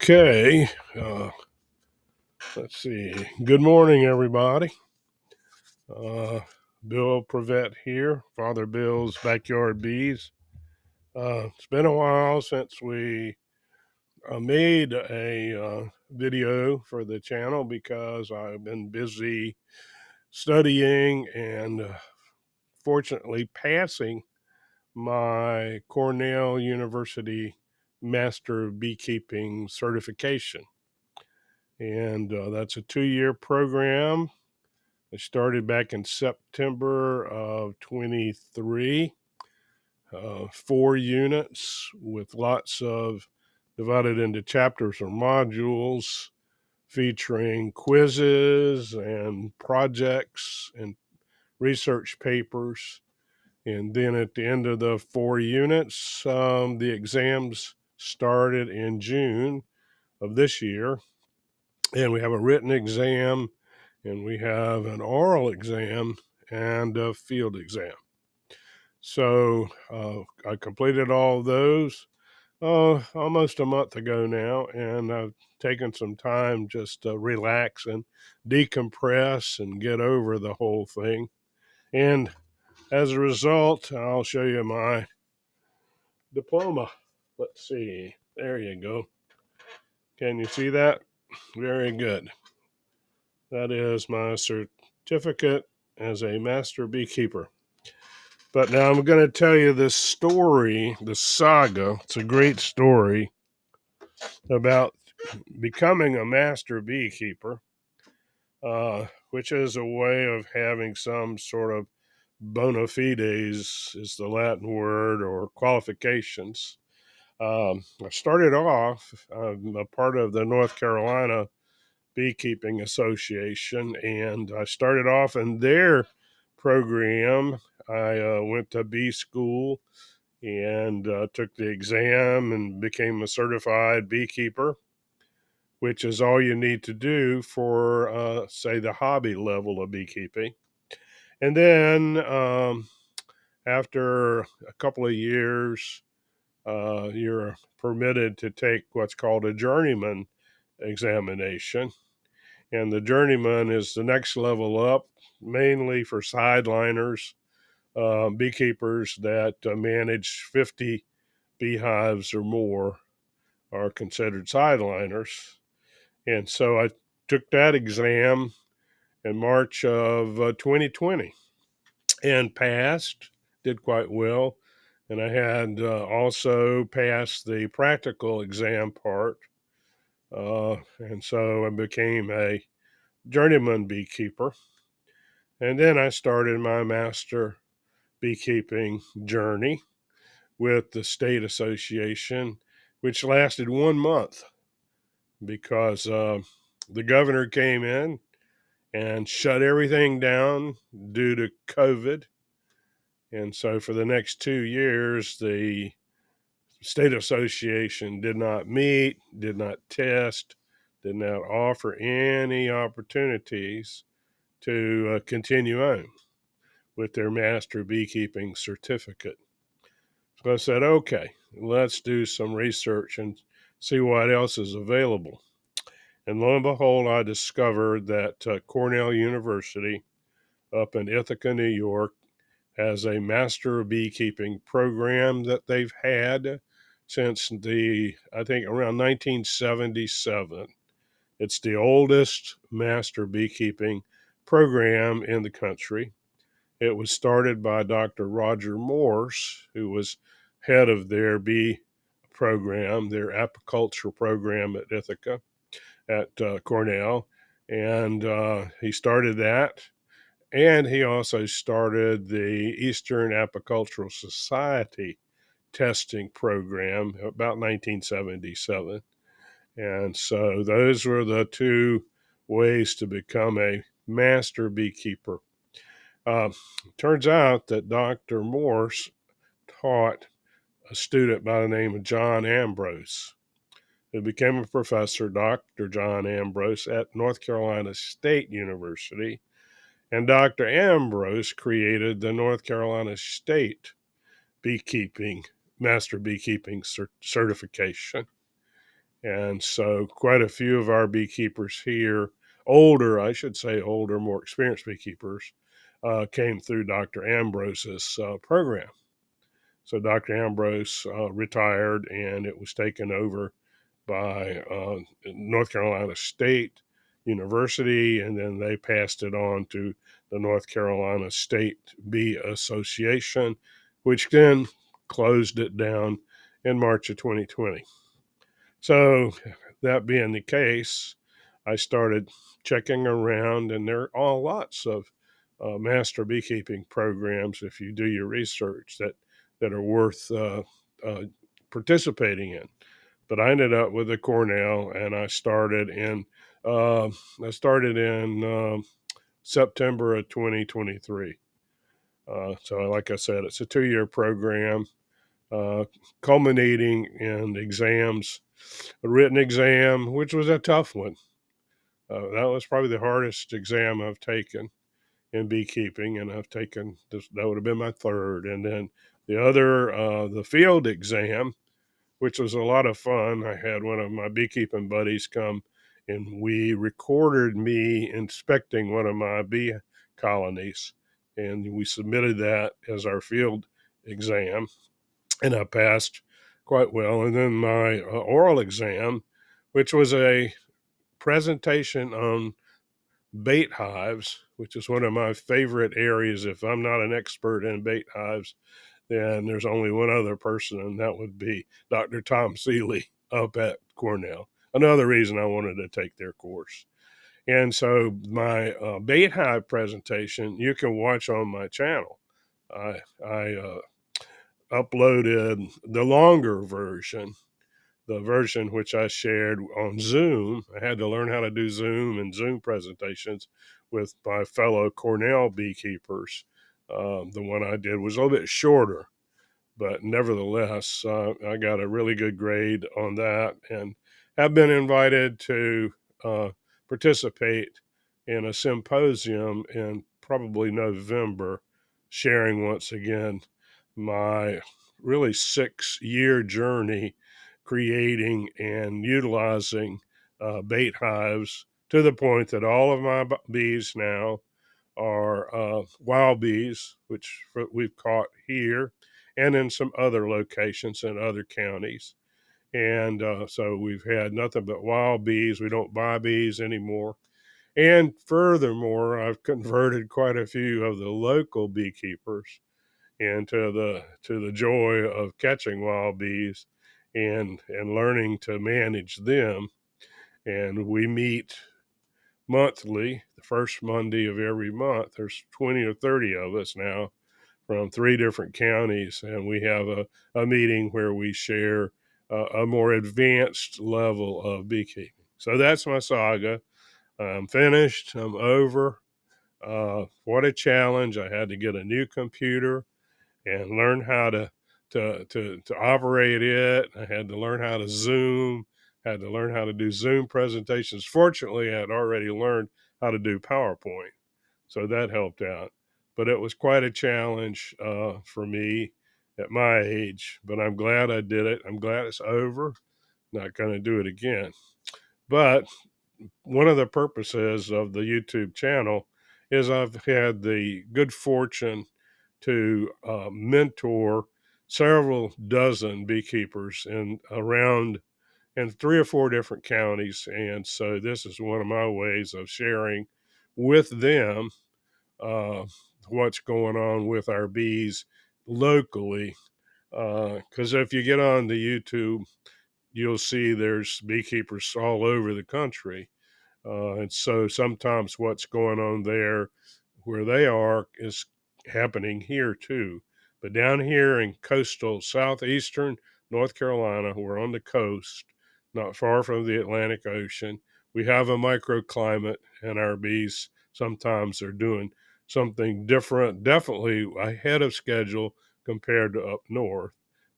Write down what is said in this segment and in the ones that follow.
Okay, let's see. Good morning, everybody. Bill Prevett here, Father Bill's Backyard Bees. It's been a while since we made a video for the channel because I've been busy studying and fortunately passing my Cornell University Master Beekeeping certification. And that's a 2-year program. It started back in September of 23, 4 units with lots of divided into chapters or modules featuring quizzes and projects and research papers. And then at the end of the 4 units, the exams started in June of this year. And we have a written exam, and we have an oral exam and a field exam. So I completed all of those almost a month ago now, and I've taken some time just to relax and decompress and get over the whole thing. And as a result, I'll show you my diploma. Let's see. There you go. Can you see that? Very good. That is my certificate as a master beekeeper. But now I'm going to tell you this story, the saga. It's a great story about becoming a master beekeeper, which is a way of having some sort of bona fides, is the Latin word, or qualifications. I started off, I'm a part of the North Carolina Beekeeping Association, and I started off in their program. I went to bee school and took the exam and became a certified beekeeper, which is all you need to do for, say, the hobby level of beekeeping. And then after a couple of years, you're permitted to take what's called a journeyman examination. And the journeyman is the next level up, mainly for sideliners, beekeepers that manage 50 beehives or more are considered sideliners. And so I took that exam in March of 2020 and passed, did quite well. And I had also passed the practical exam part. And so I became a journeyman beekeeper. And then I started my master beekeeping journey with the state association, which lasted 1 month because the governor came in and shut everything down due to COVID. And so for the next 2 years, the state association did not meet, did not test, did not offer any opportunities to continue on with their master beekeeping certificate. So I said, okay, let's do some research and see what else is available. And lo and behold, I discovered that Cornell University up in Ithaca, New York, has a master beekeeping program that they've had since I think around 1977. It's the oldest master beekeeping program in the country. It was started by Dr. Roger Morse, who was head of their bee program, their apiculture program at Ithaca at Cornell. And he started that. And he also started the Eastern Apicultural Society testing program about 1977. And so those were the two ways to become a master beekeeper. Turns out that Dr. Morse taught a student by the name of John Ambrose, who became a professor, Dr. John Ambrose, at North Carolina State University. And Dr. Ambrose created the North Carolina State Beekeeping, Master Beekeeping certification. And so quite a few of our beekeepers here, older, I should say older, more experienced beekeepers, came through Dr. Ambrose's program. So Dr. Ambrose retired, and it was taken over by North Carolina State University, and then they passed it on to the North Carolina State Bee Association, which then closed it down in March of 2020. So, that being the case, I started checking around, and there are lots of master beekeeping programs, if you do your research, that are worth uh, participating in. But I ended up with a Cornell, and uh, I started in September of 2023. So, like I said, it's a 2-year program, uh, culminating in exams, a written exam, which was a tough one. That was probably the hardest exam I've taken in beekeeping, and I've taken this, that would have been my third. And then the other, the field exam, which was a lot of fun. I had one of my beekeeping buddies come, and we recorded me inspecting one of my bee colonies, and we submitted that as our field exam, and I passed quite well. And then my oral exam, which was a presentation on bait hives, which is one of my favorite areas. If I'm not an expert in bait hives, then there's only one other person, and that would be Dr. Tom Seeley up at Cornell. Another reason I wanted to take their course. And so my bait hive presentation you can watch on my channel. I uploaded the longer version, the version which I shared on Zoom. I had to learn how to do Zoom and Zoom presentations with my fellow Cornell beekeepers. The one I did was a little bit shorter, but nevertheless, I got a really good grade on that, and have been invited to uh, participate in a symposium in probably November, sharing once again my really 6-year journey creating and utilizing bait hives, to the point that all of my bees now are wild bees, which we've caught here and in some other locations in other counties. And so we've had nothing but wild bees. We don't buy bees anymore. And furthermore, I've converted quite a few of the local beekeepers into the joy of catching wild bees and learning to manage them. And we meet monthly, the first Monday of every month. There's 20 or 30 of us now from 3 different counties, and we have a meeting where we share a more advanced level of beekeeping. So that's my saga. I'm finished. I'm over. What a challenge. I had to get a new computer and learn how to operate it. I had to learn how to Zoom, had to learn how to do Zoom presentations. Fortunately, I had already learned how to do PowerPoint, so that helped out. But it was quite a challenge for me at my age. But I'm glad I did it. I'm glad it's over. Not going to do it again. But one of the purposes of the YouTube channel is I've had the good fortune to mentor several dozen beekeepers in 3 or 4 different counties. And so this is one of my ways of sharing with them uh, what's going on with our bees locally. Because if you get on the YouTube, you'll see there's beekeepers all over the country. And so sometimes what's going on there where they are is happening here too. But down here in coastal southeastern North Carolina, we're on the coast, not far from the Atlantic Ocean. We have a microclimate, and our bees sometimes are doing something different, definitely ahead of schedule compared to up north,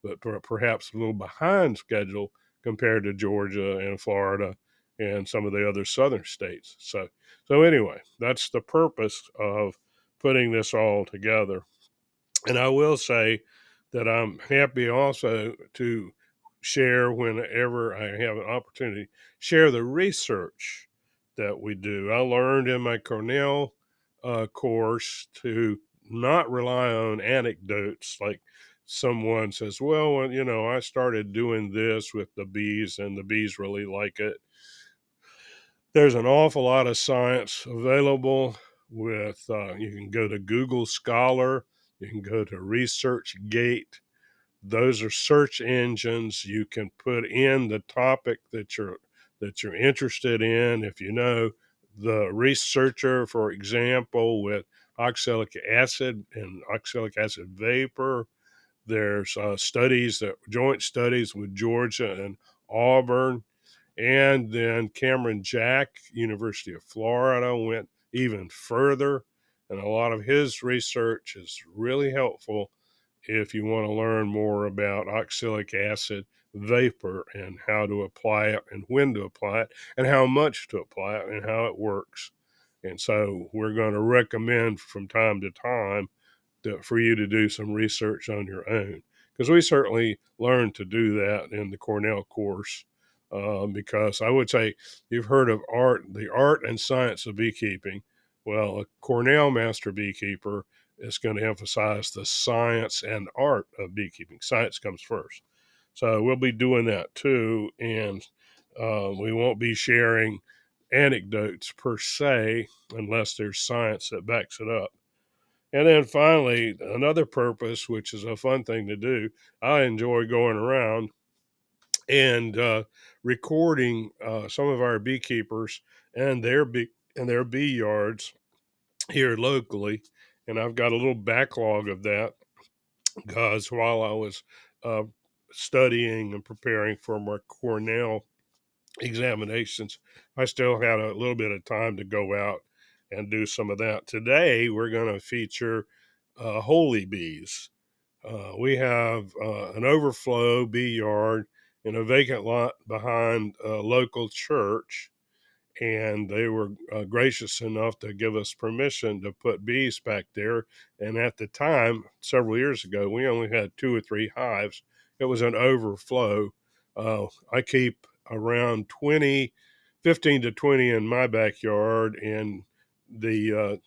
but perhaps a little behind schedule compared to Georgia and Florida and some of the other southern states. So anyway, that's the purpose of putting this all together. And I will say that I'm happy also to share whenever I have an opportunity, share the research that we do. I learned in my Cornell course to not rely on anecdotes like someone says, well, you know, I started doing this with the bees and the bees really like it. There's an awful lot of science available with, you can go to Google Scholar, you can go to ResearchGate. Those are search engines. You can put in the topic that you're interested in. If you know the researcher, for example, with oxalic acid and oxalic acid vapor, there's joint studies with Georgia and Auburn. And then Cameron Jack, University of Florida, went even further. And a lot of his research is really helpful if you want to learn more about oxalic acid vapor and how to apply it and when to apply it and how much to apply it and how it works. And so we're going to recommend from time to time for you to do some research on your own, because we certainly learned to do that in the Cornell course. Because I would say you've heard of the art and science of beekeeping. Well, a Cornell master beekeeper is going to emphasize the science and art of beekeeping. Science comes first. So we'll be doing that too. And we won't be sharing anecdotes per se unless there's science that backs it up. And then finally, another purpose, which is a fun thing to do, I enjoy going around and recording some of our beekeepers and their bee yards here locally. And I've got a little backlog of that because while I was uh, studying and preparing for my Cornell examinations, I still had a little bit of time to go out and do some of that. Today, we're going to feature honeybees. We have an overflow bee yard in a vacant lot behind a local church, and they were gracious enough to give us permission to put bees back there. And at the time, several years ago, we only had 2 or 3 hives. It was an overflow. I keep around 15 to 20 in my backyard, and the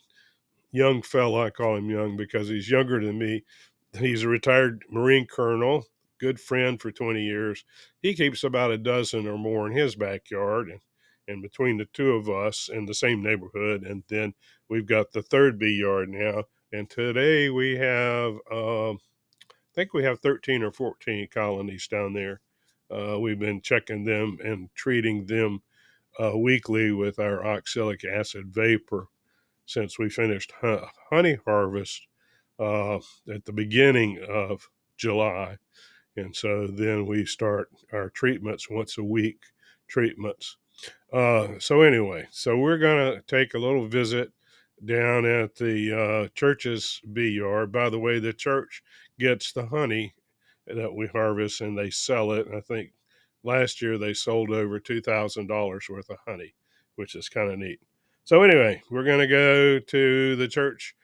young fella, I call him young because he's younger than me. He's a retired Marine colonel, good friend for 20 years. He keeps about a dozen or more in his backyard, and between the two of us in the same neighborhood. And then we've got the third bee yard now. And today we have, I think we have 13 or 14 colonies down there. We've been checking them and treating them weekly with our oxalic acid vapor since we finished honey harvest at the beginning of July. And so then we start our treatments once a week treatments. So anyway, so we're going to take a little visit down at the church's bee yard. By the way, the church gets the honey that we harvest and they sell it. I think last year they sold over $2,000 worth of honey, which is kind of neat. So anyway, we're going to go to the church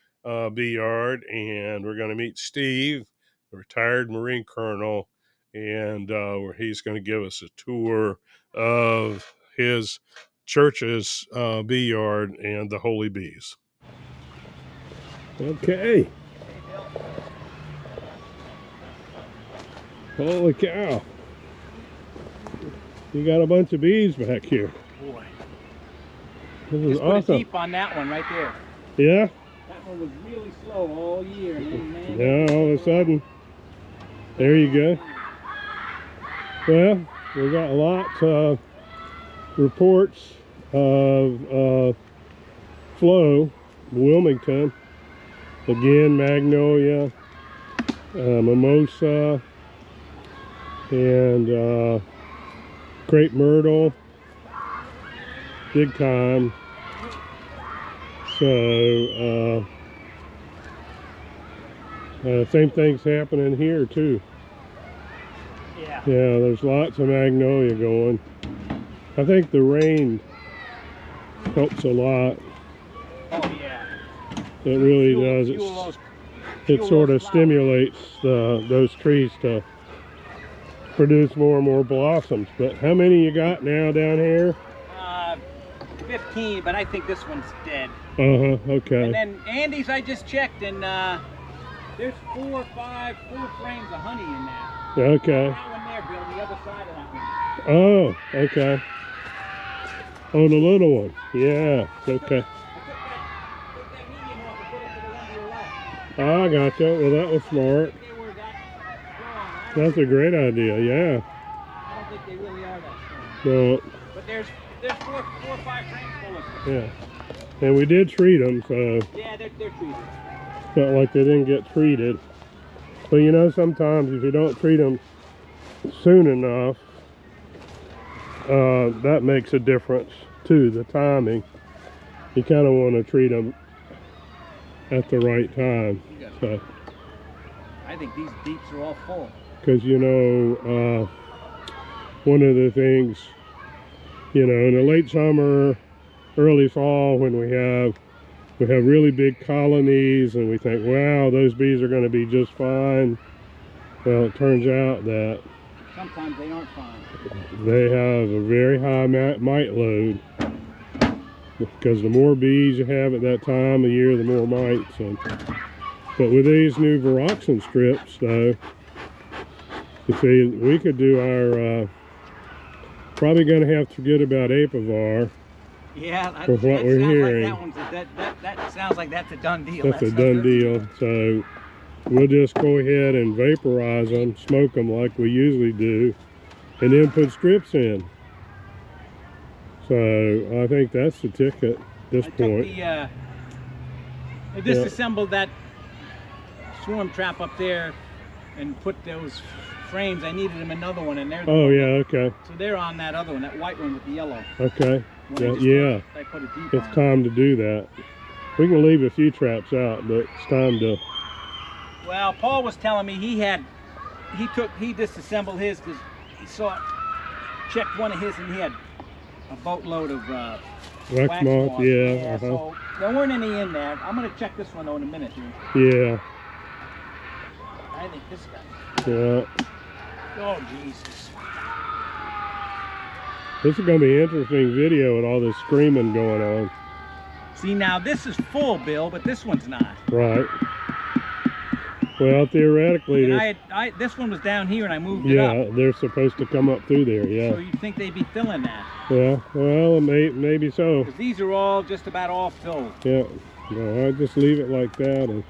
bee yard and we're going to meet Steve, the retired Marine colonel, and he's going to give us a tour of his church's bee yard and the holy bees. Okay. Holy cow. You got a bunch of bees back here. Boy. This is just awesome. put a deep on that one right there. Yeah? That one was really slow all year. Man, Yeah, all of a sudden. There you go. Well, we got lots of reports of flow. Wilmington, again, magnolia, mimosa, and crepe myrtle, big time. So same thing's happening here too. Yeah. Yeah, there's lots of magnolia going. I think the rain helps a lot. Oh yeah. It really does. It sort of stimulates those trees to produce more and more blossoms. But how many you got now down here? 15, but I think this one's dead. Okay. And then Andy's, I just checked, and there's 4 frames of honey in there. Okay. That one there, Bill, the other side of that one. Oh, okay. Oh, the little one. Yeah, okay. I took that medium off and put it to the one to your left. Oh, I gotcha. Well, that was smart. They were that strong. That's a great idea, yeah. I don't think they really are that strong. No, But there's 4 or 5 frames full of them. yeah. And we did treat them, so Yeah, they're treated. it's not like they didn't get treated. But you know, sometimes if you don't treat them soon enough, that makes a difference too, the timing. You kind of want to treat them at the right time. So, I think these deeps are all full. because you know, one of the things, you know, in the late summer, early fall, when we have really big colonies and we think, wow, those bees are going to be just fine. Well, it turns out that Sometimes they aren't fine. they have a very high mite load, because the more bees you have at that time of year, the more mites. But with these new Viroxin strips, though, you see, we could do our, probably going to have to forget about Apivar. Yeah, For what we're hearing. That sounds like that's a done deal. That's a done deal. So we'll just go ahead and vaporize them, smoke them like we usually do, and then put strips in. So I think that's the ticket at this point. I disassembled that swarm trap up there and put those frames. I needed them another one, and they're Okay. So they're on that other one, that white one with the yellow. Okay. When I put a deep It's on. time to do that. We can leave a few traps out, but it's time to. Well, Paul was telling me he disassembled his because he checked one of his and he had a boatload of wax moth. Yeah. So there weren't any in there. I'm gonna check this one though in a minute here. Yeah. I think this guy. Yeah. Oh Jesus. This is going to be an interesting video with all this screaming going on. See, now this is full, Bill, but this one's not. Right. Well, theoretically, this one was down here and I moved it up. yeah, they're supposed to come up through there. Yeah. So you'd think they'd be filling that. Yeah. Well, maybe so. Because these are all just about all filled. Yeah. No, I'll just leave it like that, and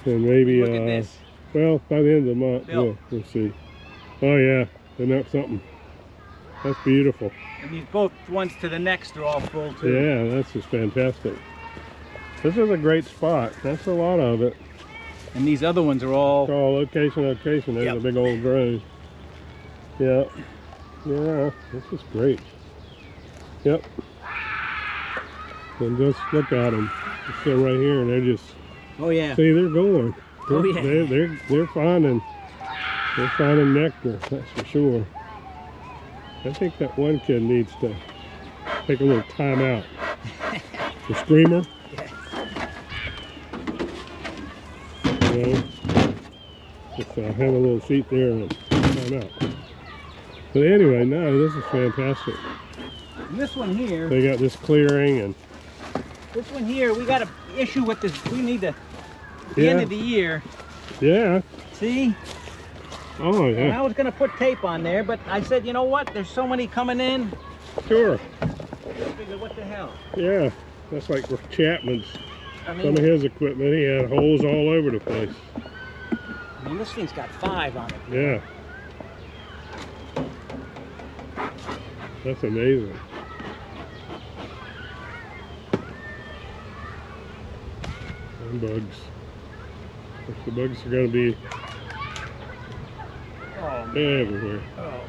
maybe. Look at this. Well, by the end of the month, Bill. we'll see. Oh yeah, isn't that something? That's beautiful. And these both ones to the next are all full too. Yeah, that's just fantastic. This is a great spot. That's a lot of it. And these other ones are all... It's all location. There's Yep. a big old drone. Yeah. Yeah, this is great. Yep. And just look at them. They're still right here, and they're just... Oh yeah. See, they're going. Oh yeah. They're finding nectar. That's for sure. I think that one kid needs to take a little time out. The screamer. You know, just have a little seat there and time out. But anyway, no, this is fantastic. And this one here, They got this clearing, and we got an issue with this. We need to, the end of the year. yeah. See? Oh And yeah. I was going to put tape on there, but I said, you know what? There's so many coming in. Sure. I figured, what the hell? Yeah. That's like with Chapman's. I Some of mean, his equipment, he had holes all over the place. this thing's got 5 on it. Yeah. That's amazing. And bugs. The bugs are going to be Oh, man. everywhere. Oh,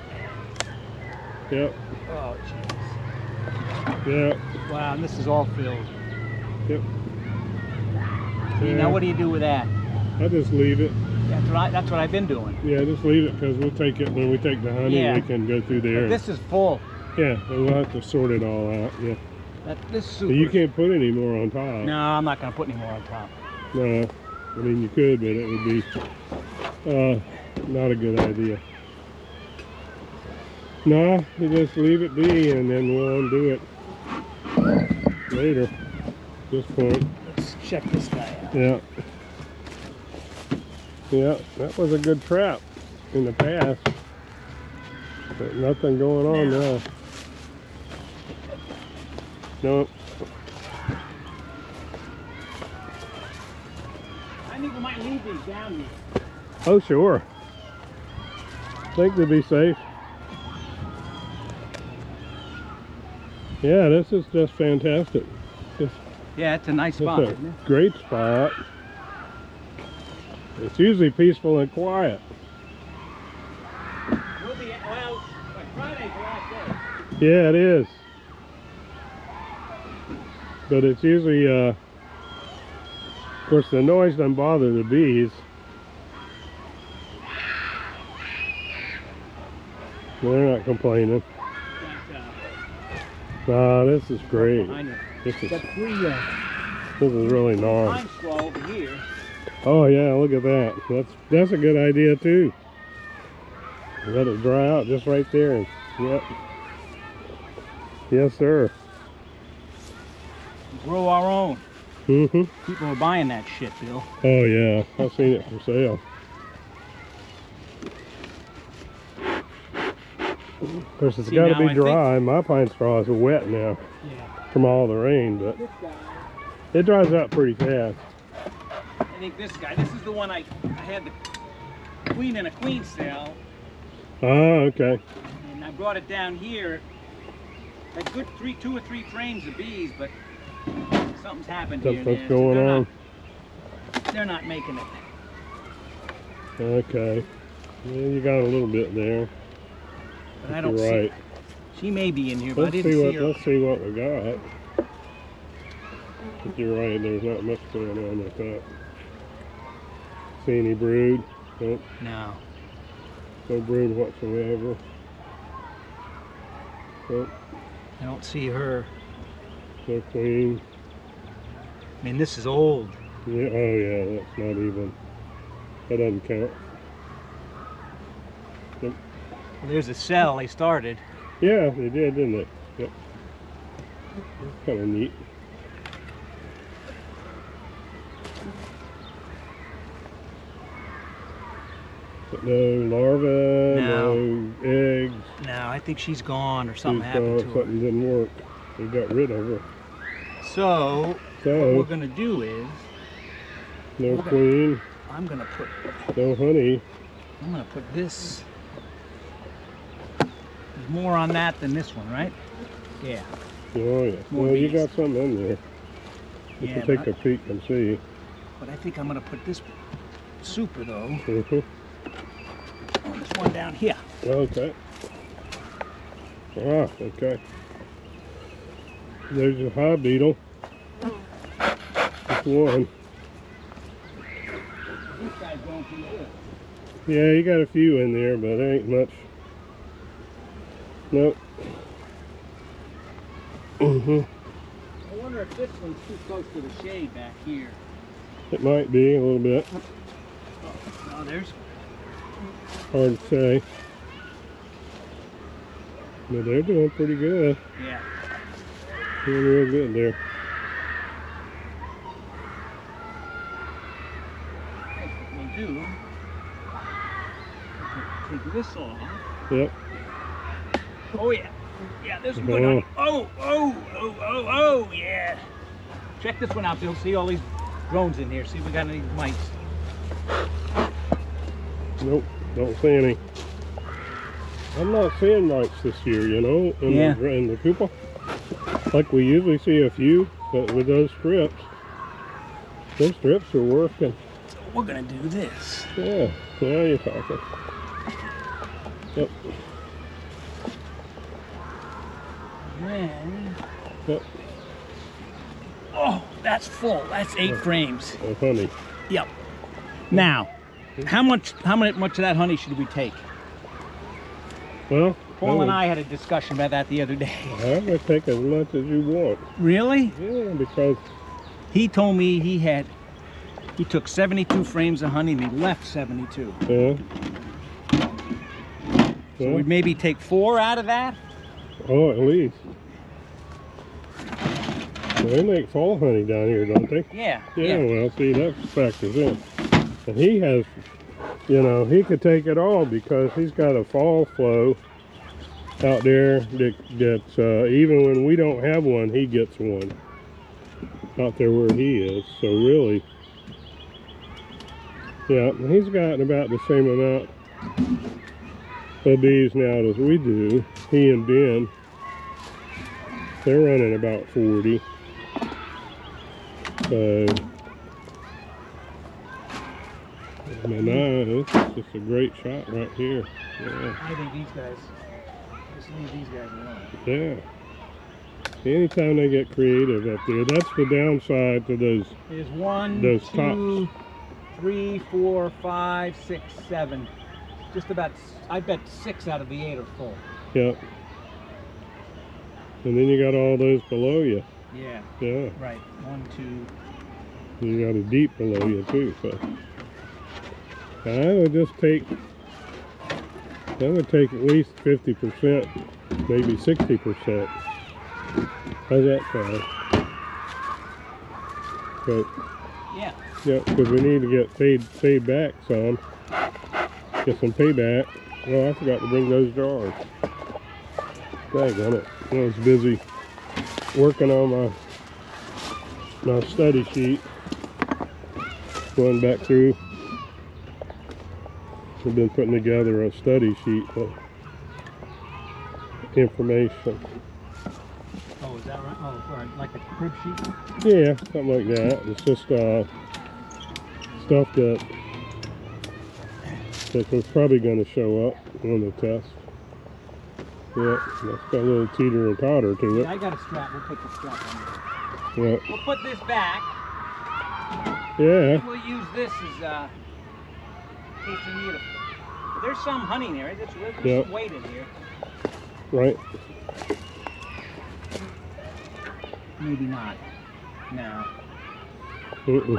Yep. oh, jeez. Yep. Wow, and this is all filled. Yep. See, Yeah. now what do you do with that? I just leave it. That's what I've been doing. Yeah, just leave it, because we'll take it when we take the honey. Yeah. We can go through there. But this is full. Yeah, and we'll have to sort it all out. Yeah. This is So super. you can't put any more on top. No, I'm not going to put any more on top. No. I mean, you could, but it would be not a good idea. No, you just leave it be and then we'll undo it later at this point. Let's check this guy out. Yeah. Yeah, that was a good trap in the past. But nothing going on now. Nope. I think we might leave these down here. Oh, sure. I think they'd be safe. Yeah, this is just fantastic. Yeah, it's a nice spot, It's a isn't it? great spot. It's usually peaceful and quiet. We'll be, well, Friday's the last day. Yeah, it is. But it's usually, of course, the noise doesn't bother the bees. They're not complaining. Ah, this is great. This is really nice. Pine straw over here. Oh yeah, look at that. That's a good idea too. Let it dry out just right there. Yep. Yes, sir. Grow our own. Mm-hmm. People are buying that shit, Bill. Oh yeah, I've seen it for sale. Of course, it's got to be dry. My pine straw is wet now from all the rain, but it dries out pretty fast. I think this guy, this is the one I had the queen in a queen cell, Oh, okay. and I brought it down here. Had good 2 or 3 frames of bees, but something's happened here. What's going on? They're not making it. Okay. Yeah, you got a little bit there. But I don't You're see. right. She may be in here, but I didn't see her. Let's see what we got. But you're right, there's not much going on with that. See any brood? Nope. No. No brood whatsoever. Nope. I don't see her. No queen. I mean, this is old. Yeah, oh yeah, that's not even. That doesn't count. Yep. Well, there's a cell they started. Yeah, they did, didn't they? Yep. Kind of neat. But no larvae, no eggs. No, I think she's gone or something happened to her. Something didn't work. They got rid of her. So what we're gonna do is no queen. I'm gonna put No honey. I'm gonna put this. There's more on that than this one, right? Yeah. Oh yeah. More Well, you bees. got something in there. You Yeah, can take a peek and see. But I think I'm gonna put this super though Mm-hmm. on this one down here. Okay. Ah, okay. There's a hive beetle. Just one. This guy's going pretty good. Yeah, you got a few in there, but there ain't much. Nope. I wonder if this one's too close to the shade back here. It might be a little bit. Oh, there's. Hard to say. But they're doing pretty good. Yeah. Doing real good there. What we'll do. Take this off. Yep. Oh yeah. Yeah, this one good. Oh, yeah. Check this one out, Bill. See all these drones in here. See if we got any mice. Nope, don't see any. I'm not seeing mites this year, you know, in the pupa. Like we usually see a few, but with those strips are working. So we're gonna do this. Yeah, now you're talking. Yep. Then. Yep. Oh, that's full. That's 8 frames. Of honey. Yep. Now, how much of that honey should we take? Well, Paul and I had a discussion about that the other day. I'm gonna take as much as you want. Really? Yeah, because he told me he took 72 frames of honey and he left 72. yeah. So Yeah. we'd maybe take 4 out of that. Oh, at least. Well, they make fall honey down here, don't they? Yeah. Yeah, well, see, that factors in. And he has, you know, he could take it all because he's got a fall flow out there that's even when we don't have one, he gets one out there where he is. So really, yeah, he's got about the same amount of bees now as we do. He and Ben, they're running about 40. So, this is just a great shot right here. Yeah. I think these guys, just leave these guys alone. Yeah. Anytime they get creative up there, that's the downside to those. There's 1, those 2, tops. 3, 4, 5, 6, 7. Just about, I bet 6 out of the 8 are full. Yep. And then you got all those below you. Yeah. Yeah. Right. 1, 2. You got a deep below you too. So I would just take. That would take at least 50%, maybe 60%. How's that sound? But Yeah. yeah, because we need to get paid back some. Get some payback. Oh, I forgot to bring those jars. Daggone it. I was busy working on my study sheet. Going back through. We've been putting together a study sheet of information. Oh, is that right? Oh, right. Like a crib sheet? Yeah, something like that. It's just stuff that was probably going to show up on the test. Yeah, that's got a little teeter and totter to it. Yeah, I got a strap. We'll put the strap on there. Yeah. We'll put this back. Yeah. We'll use this as in case you need it. There's some honey in there. There's Yep. some weight in here. Right. Maybe not. No. Mm-mm.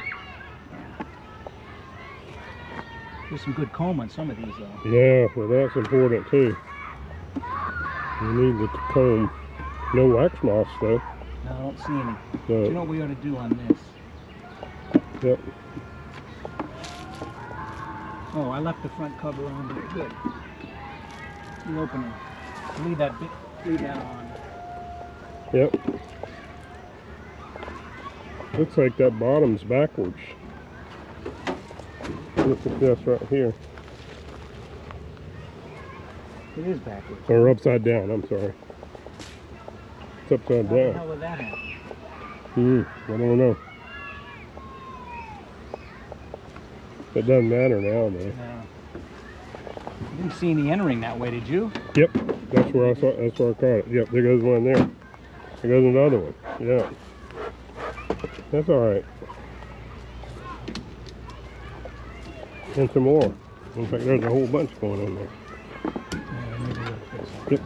There's some good comb on some of these though. Yeah, well that's important too. You need the comb. No wax moths though. No, I don't see any. No. You know what we ought to do on this? Yep. Oh, I left the front cover on there. Good. You open it. Leave that on. Yep. Looks like that bottom's backwards. Look at this right here. It is backwards. Or upside down, I'm sorry. It's upside How the down. hell did that happen? I don't know. It doesn't matter now, though. No. You didn't see any entering that way, did you? Yep, that's where I saw. That's where I caught it. Yep, there goes one there. There goes another one. Yeah, that's all right. And some more. In fact, there's a whole bunch going on there. Yeah, maybe we'll fix it. Yep.